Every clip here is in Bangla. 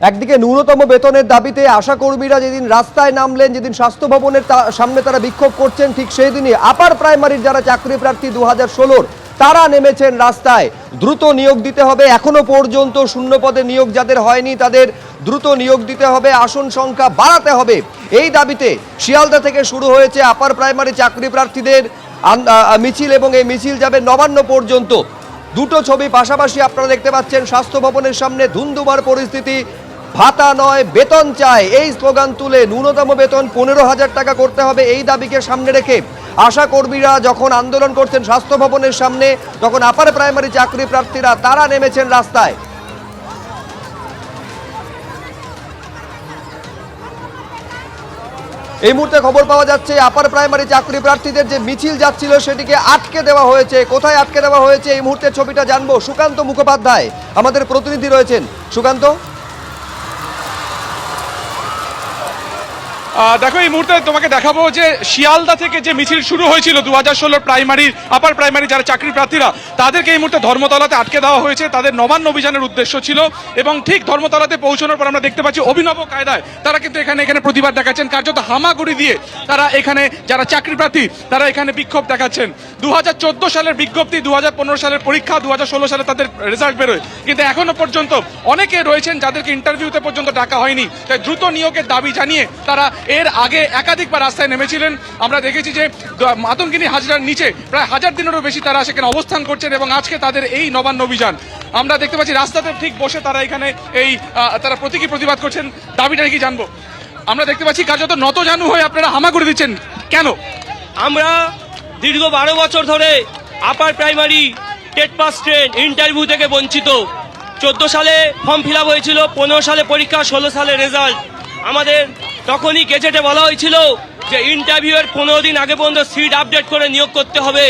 একদিকে ন্যূনতম বেতনের দাবিতে আশাকর্মীরা যেদিন রাস্তায় নামলেন, যেদিন স্বাস্থ্য ভবনের সামনে তারা বিক্ষোভ করছেন, ঠিক সেই দিনই আপার প্রাইমারির যারা চাকরি প্রার্থী 2016 তারা নেমেছেন রাস্তায়। দ্রুত নিয়োগ দিতে হবে, এখনো পর্যন্ত শূন্য পদে নিয়োগ যাদের হয়নি তাদের দ্রুত নিয়োগ দিতে হবে, আসন সংখ্যা বাড়াতে হবে। এই দাবিতে শিয়ালদা থেকে শুরু হয়েছে আপার প্রাইমারি চাকরি প্রার্থীদের মিছিল, এবং এই মিছিল যাবে নবান্ন পর্যন্ত। দুটো ছবি পাশাপাশি আপনারা দেখতে পাচ্ছেন, স্বাস্থ্য ভবনের সামনে ধুন্ধুমার পরিস্থিতি। ভাতা নয় বেতন চায়, এই স্লোগান তুলে ন্যূনতম বেতন 15,000 টাকা করতে হবে, এই দাবিকে সামনে রেখে আশা কর্মীরা যখন আন্দোলন করছেন স্বাস্থ্য ভবনের সামনে, তখন আপার প্রাইমারি চাকরি প্রার্থীরা তারা নেমেছেন রাস্তায়। এই মুহূর্তে খবর পাওয়া যাচ্ছে আপার প্রাইমারি চাকরি প্রার্থীদের যে মিছিল যাচ্ছিল সেটিকে আটকে দেওয়া হয়েছে। কোথায় আটকে দেওয়া হয়েছে এই মুহূর্তে ছবিটা জানবো। সুকান্ত মুখোপাধ্যায় আমাদের প্রতিনিধি রয়েছেন। সুকান্ত, দেখো এই মুহূর্তে তোমাকে দেখাবো যে শিয়ালদা থেকে যে মিছিল শুরু হয়েছিল 2016 প্রাইমারি আপার প্রাইমারি যারা চাকরি প্রার্থীরা, তাদেরকে এই মুহূর্তে ধর্মতলাতে আটকে দেওয়া হয়েছে। তাদের নবান্ন অভিযানের উদ্দেশ্য ছিল, এবং ঠিক ধর্মতলাতে পৌঁছানোর পর আমরা দেখতে পাচ্ছি অভিনব কায়দায় তারা কিন্তু এখানে প্রতিবাদ দেখাচ্ছেন। কার্যত হামাগুড়ি দিয়ে তারা এখানে যারা চাকরি প্রার্থী তারা এখানে বিক্ষোভ দেখাচ্ছেন। 2014 সালের বিজ্ঞপ্তি, 2015 সালের পরীক্ষা, 2016 সালে তাদের রেজাল্ট বেরোয়, কিন্তু এখনো পর্যন্ত অনেকে রয়েছেন যাদেরকে ইন্টারভিউতে পর্যন্ত ডাকা হয়নি। তাই দ্রুত নিয়োগের দাবি জানিয়ে তারা এর আগে একাধিকবার রাস্তায় নেমেছিলেন। আমরা দেখেছি যে মাতঙ্গিনী হাজরার নিচে প্রায় 1000 দিনেরও বেশি তারা সেখানে অবস্থান করছেন, এবং আজকে তাদের এই নবান্ন অভিযান আমরা দেখতে পাচ্ছি রাস্তাতে ঠিক বসে তারা এখানে তারা প্রতীকী প্রতিবাদ করছেন। দাবিটা কি জানবো। আমরা দেখতে পাচ্ছি কার্যত নতজানু হয়ে আপনারা হামাগুড়ি দিচ্ছেন কেন? আমরা দীর্ঘ 12 বছর ধরে upper primary TET pass train interview থেকে বঞ্চিত। 14 সালে ফর্ম ফিল আপ হয়েছিল, 15 সালে পরীক্ষা, 16 সালে রেজাল্ট। আমাদের তখনই গেজেটে বলা হয়েছিল যে ইন্টারভিউয়ের 15 দিন আগে পর্যন্ত সিট আপডেট করে নিয়োগ করতে হবে।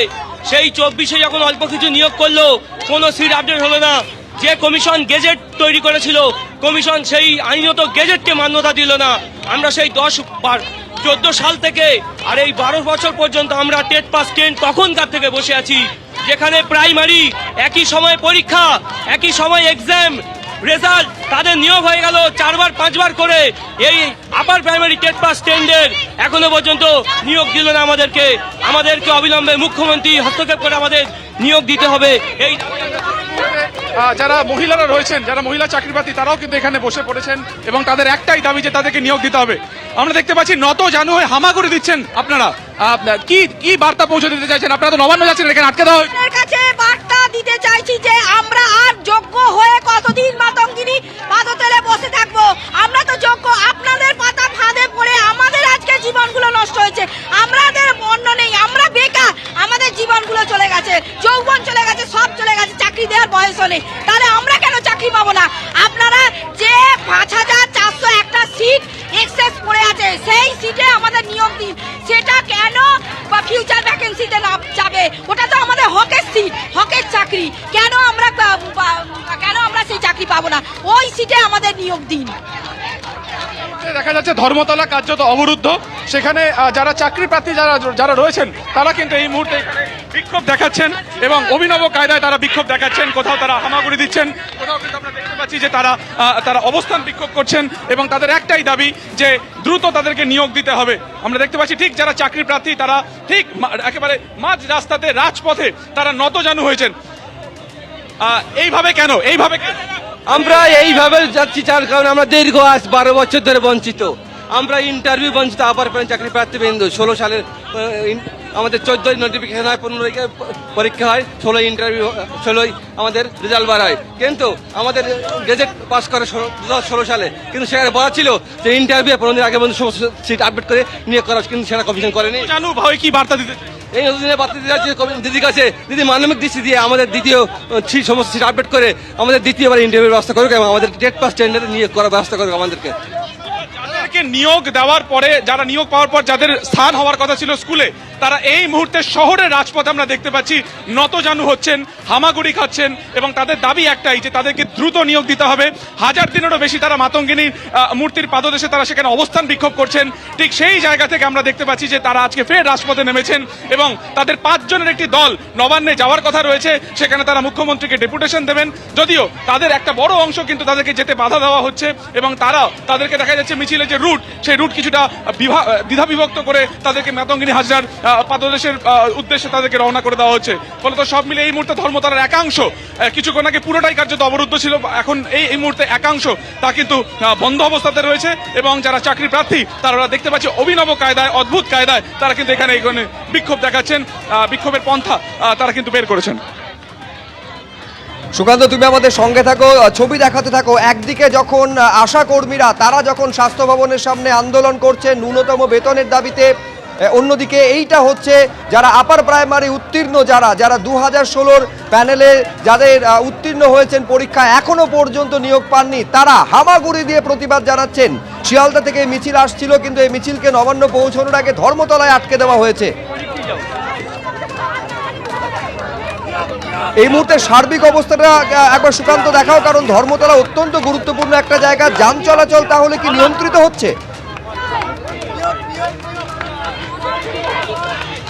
সেই 24-এ যখন অল্প কিছু নিয়োগ করলো, কোনো সিট আপডেট হলো না। যে কমিশন গেজেট তৈরি করেছিল, কমিশন সেই আইনত গেজেটকে মান্যতা দিল না। আমরা সেই 14 সাল থেকে আর এই 12 বছর পর্যন্ত আমরা টেট পাস ট্রেন তখনকার থেকে বসে আছি, যেখানে প্রাইমারি একই সময় পরীক্ষা, একই সময় এক্সাম, রেজাল্ট, তাদের নিয়োগ হয়ে গেল 4বার 5বার করে। এই upper primary TET pass standard এখনো পর্যন্ত নিয়োগ দিল না আমাদেরকে অবিলম্বে মুখ্যমন্ত্রী হস্তক্ষেপ করে আমাদের নিয়োগ দিতে হবে। এই যারা মহিলারা রয়েছেন, যারা মহিলা চাকরি প্রার্থী, তারাও কিন্তু এখানে বসে পড়েছেন, এবং তাদের একটাই দাবি যে তাদেরকে নিয়োগ দিতে হবে। আমরা দেখতে পাচ্ছি নত জানু হয়ে হামাগুড়ি দিচ্ছেন আপনারা। কি বার্তা পৌঁছে দিতে চাইছেন? আপনারা তো নবান্ন যাচ্ছেন, এখানে আটকে দেওয়া হয়েছে। কাছে বার্তা দিতে চাইছি যে আমরা আর যোগ্য হয়ে কতদিন মাতঙ্গিনী পাদতলে বসে থাকবো? আমরা তো যোগ্য, আপনাদের পাতা ফাঁদে পড়ে আমাদের আজকে জীবনগুলো নষ্ট হয়েছে। আমাদের মন্য নেই, আমরা বেকার, আমাদের জীবনগুলো চলে গেছে, যৌবন চলে গেছে, সব চলে গেছে, চাকরি দেওয়ার বয়সও নেই। তাহলে আমরা কেন চাকরি পাবো না? আপনারা যে 5401টা সিট এক্সেস পড়ে আছে, সেই সিটে আমাদের নিয়োগ দিন। সেটা কেন ফিউচার ভ্যাকেন্সিতে না যাবে? ওটা তো আমাদের হকের সিট, হকের চাকরি। কেন আমরা সেই চাকরি পাবো না? ওই সিটে আমাদের নিয়োগ দিন। দেখা যাচ্ছে ধর্মতলা কার্যত অবরুদ্ধ। সেখানে যারা চাকরি প্রার্থী যারা রয়েছেন তারা কিন্তু এই মুহূর্তে বিক্ষোভ দেখাচ্ছেন, এবং অভিনব কায়দায় তারা বিক্ষোভ দেখাচ্ছেন। কোথাও তারা হামাগুড়ি দিচ্ছেন, কোথাও কিন্তু আমরা দেখতে পাচ্ছি যে তারা অবস্থান বিক্ষোভ করছেন, এবং তাদের একটাই দাবি যে দ্রুত তাদেরকে নিয়োগ দিতে হবে। আমরা দেখতে পাচ্ছি ঠিক যারা চাকরি প্রার্থী তারা ঠিক একেবারে মাঝ রাস্তাতে, রাজপথে তারা নতজানু হয়েছেন। এইভাবে কেন? আমরা এইভাবে যাচ্ছি যার কারণে আমরা দীর্ঘ 12 বছর ধরে বঞ্চিত। আমরা ইন্টারভিউ বঞ্চিত আপার প্রাইমারি চাকরি প্রার্থী বিন্দু। 16 সালের আমাদের 14 নোটিফিকেশন হয়, 15 পরীক্ষা হয়, 16 ইন্টারভিউ, 16 আমাদের রেজাল্ট বার হয়। কিন্তু আমাদের গেজেট পাস করে 2016 সালে, কিন্তু সেখানে বলা ছিল যে ইন্টারভিউ 15 দিন আগে পর্যন্ত সমস্ত সিট আপডেট করে নিয়োগ করা, কিন্তু সেটা কমিশন করেনি। জানু ভাই কি বার্তা দিতে? এই নতুনের বার্তা দিতে যাচ্ছে দিদির কাছে, দিদি মানবিক দৃষ্টি দিয়ে আমাদের দ্বিতীয় সমস্ত সিট আপডেট করে আমাদের দ্বিতীয়বার ইন্টারভিউর ব্যবস্থা করুক, এবং আমাদের টেট পাস স্ট্যান্ডার্ডে নিয়োগ করার ব্যবস্থা করুক আমাদেরকে। নিয়োগ দেওয়ার পরে, যারা নিয়োগ পাওয়ার পর যাদের স্থান হওয়ার কথা ছিল স্কুলে, তারা এই মুহূর্তে শহরের রাজপথে আমরা দেখতে পাচ্ছি নতজানু হচ্ছেন, হামাগুড়ি খাচ্ছেন এবং তাদের দাবি একটাই যে তাদেরকে দ্রুত নিয়োগ দিতে হবে। 1000 দিনেরও বেশি তারা মাতঙ্গিনীর মূর্তির পাদদেশে তারা সেখানে অবস্থান বিক্ষোভ করছেন। ঠিক সেই জায়গা থেকে আমরা দেখতে পাচ্ছি যে তারা আজকে ফের রাজপথে নেমেছেন এবং তাদের 5 জনের একটি দল নবান্নে যাওয়ার কথা রয়েছে, সেখানে তারা মুখ্যমন্ত্রীকে ডেপুটেশন দেবেন। যদিও তাদের একটা বড় অংশ কিন্তু তাদেরকে যেতে বাধা দেওয়া হচ্ছে এবং তাদেরকে দেখা যাচ্ছে মিছিলের যে রুট, সেই রুট কিছুটা দ্বিধা বিভক্ত করে তাদেরকে মাতঙ্গিনী হাজরার পাদদেশের উদ্দেশ্যে তাদেরকে রওনা করে দেওয়া হচ্ছে। ফলত সব মিলে এই মুহূর্তে ধর্মতলার একাংশ, কিছুক্ষণ আগে পুরোটাই কার্যত অবরুদ্ধ ছিল, এখন এই মুহূর্তে একাংশ তা কিন্তু বন্ধ অবস্থাতে রয়েছে এবং যারা চাকরি প্রার্থী তারা দেখতে পাচ্ছি অভিনব কায়দায়, অদ্ভুত কায়দায় তারা কিন্তু এখানে বিক্ষোভ দেখাচ্ছেন, বিক্ষোভের পন্থা তারা কিন্তু বের করেছেন। সুকান্ত, তুমি আমাদের সঙ্গে থাকো, ছবি দেখাতে থাকো। একদিকে যখন আশা কর্মীরা তারা যখন স্বাস্থ্য ভবনের সামনে আন্দোলন করছে ন্যূনতম বেতনের দাবিতে, অন্যদিকে এইটা হচ্ছে যারা আপার প্রাইমারি উত্তীর্ণ, যারা 2016 প্যানেলে যাদের উত্তীর্ণ হয়েছেন পরীক্ষা এখনো পর্যন্ত নিয়োগ পাননি, তারা হামাগুড়ি দিয়ে প্রতিবাদ জানাচ্ছেন। শিয়ালদা থেকে মিছিল আসছিল, কিন্তু এই মিছিলকে নবান্ন পৌঁছানোর আগে ধর্মতলায় আটকে দেওয়া হয়েছে। এই মুহূর্তে সার্বিক অবস্থাটা একবার সুকান্ত দেখাও, কারণ ধর্মতলা অত্যন্ত গুরুত্বপূর্ণ একটা জায়গা। যান চলাচল তাহলে কি নিয়ন্ত্রিত হচ্ছে?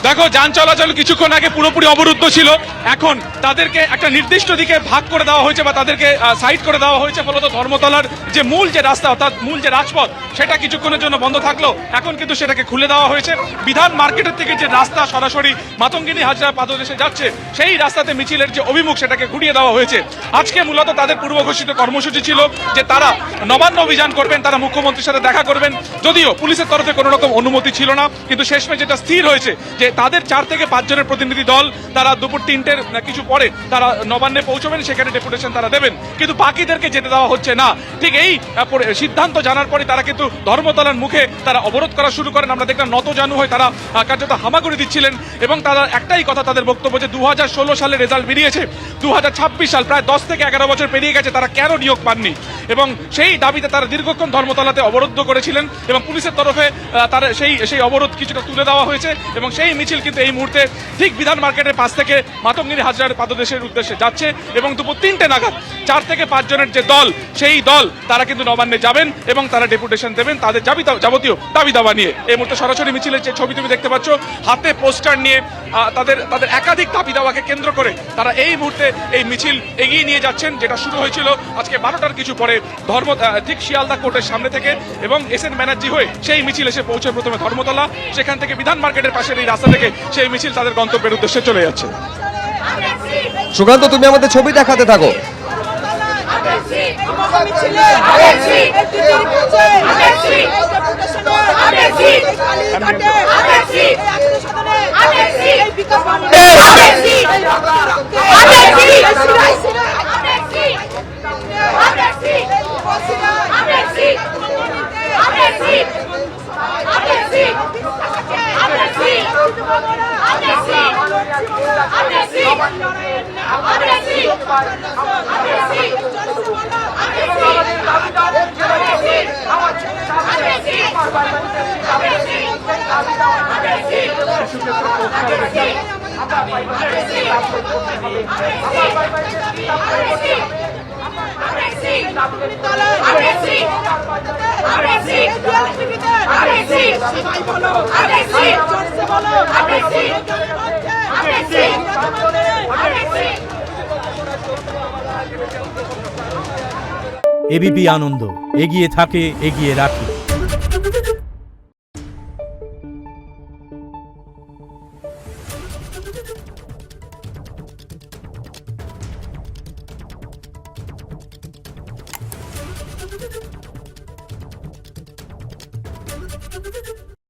দেখো, যান চলাচল কিছুক্ষণ আগে পুরোপুরি অবরুদ্ধ ছিল, এখন তাদেরকে একটা নির্দিষ্ট দিকে ভাগ করে দেওয়া হয়েছে বা তাদেরকে সাইড করে দেওয়া হয়েছে। ফলত ধর্মতলার যে মূল যে রাস্তা, অর্থাৎ মূল যে রাজপথ, সেটা কিছুক্ষণের জন্য বন্ধ থাকলো, এখন কিন্তু সেটাকে খুলে দেওয়া হয়েছে। বিধান মার্কেটের থেকে যে রাস্তা সরাসরি মাতঙ্গিনী হাজরা পাদদেশে যাচ্ছে, সেই রাস্তাতে মিছিলের যে অভিমুখ সেটাকে ঘুরিয়ে দেওয়া হয়েছে। আজকে মূলত তাদের পূর্ব ঘোষিত কর্মসূচি ছিল যে তারা নবান্ন অভিযান করবেন, তারা মুখ্যমন্ত্রীর সাথে দেখা করবেন। যদিও পুলিশের তরফে কোনো রকম অনুমতি ছিল না, কিন্তু শেষমেশ যেটা স্থির হয়েছে যে তাদের 4 থেকে 5 জনের প্রতিনিধি দল তারা দুপুর 3টের কিছু পরে তারা নবান্নে পৌঁছবেন, সেখানে ডেপুটেশন তারা দেবেন, কিন্তু বাকিদেরকে যেতে দেওয়া হচ্ছে না। ঠিক এই সিদ্ধান্ত জানার পরে তারা কিন্তু ধর্মতলার মুখে তারা অবরোধ করা শুরু করেন। আমরা দেখলাম নতজানু হয়ে তারা কার্যত হামাগুড়ি দিচ্ছিলেন এবং তারা একটাই কথা, তাদের বক্তব্য যে 2016 সালে রেজাল্ট বেরিয়েছে, 2026 সাল প্রায় 10 থেকে 11 বছর পেরিয়ে গেছে, তারা কেন নিয়োগ পাননি এবং সেই দাবিতে তারা দীর্ঘক্ষণ ধর্মতলাতে অবরুদ্ধ করেছিলেন এবং পুলিশের তরফে তারা সেই অবরোধ কিছুটা তুলে দেওয়া হয়েছে এবং সেই মিছিল কিন্তু এই মুহূর্তে ঠিক বিধান মার্কেটের পাশ থেকে মাতঙ্গিনী হাজরার পাদদেশের উদ্দেশ্যে যাচ্ছে এবং দুপুর 3টে নাগাদ 4 থেকে 5 জনের যে দল, সেই দল তারা কিন্তু নবান্নে যাবেন এবং তারা ডেপুটেশন দেবেন তাদের যাবতীয় দাবি দাবা নিয়ে। এই মুহূর্তে সরাসরি মিছিলের যে ছবি তুমি দেখতে পাচ্ছ, হাতে পোস্টার নিয়ে তাদের একাধিক দাবি দাওয়াকে কেন্দ্র করে তারা এই মুহূর্তে এই মিছিল এগিয়ে নিয়ে যাচ্ছেন, যেটা শুরু হয়েছিল আজকে 12টার কিছু পরে ঠিক শিয়ালদা কোর্টের সামনে থেকে এবং SN ব্যানার্জি হয়ে সেই মিছিল এসে পৌঁছে প্রথমে ধর্মতলা, সেখান থেকে বিধান মার্কেটের পাশের এই রাস্তা থেকে সেই মিছিল তাদের গন্তব্যের উদ্দেশ্যে চলে যাচ্ছে। সুকান্ত, তুমি আমাদের ছবি দেখাতে থাকো। এবিপি আনন্দ, এগিয়ে থাকে, এগিয়ে রাখে। Thank you.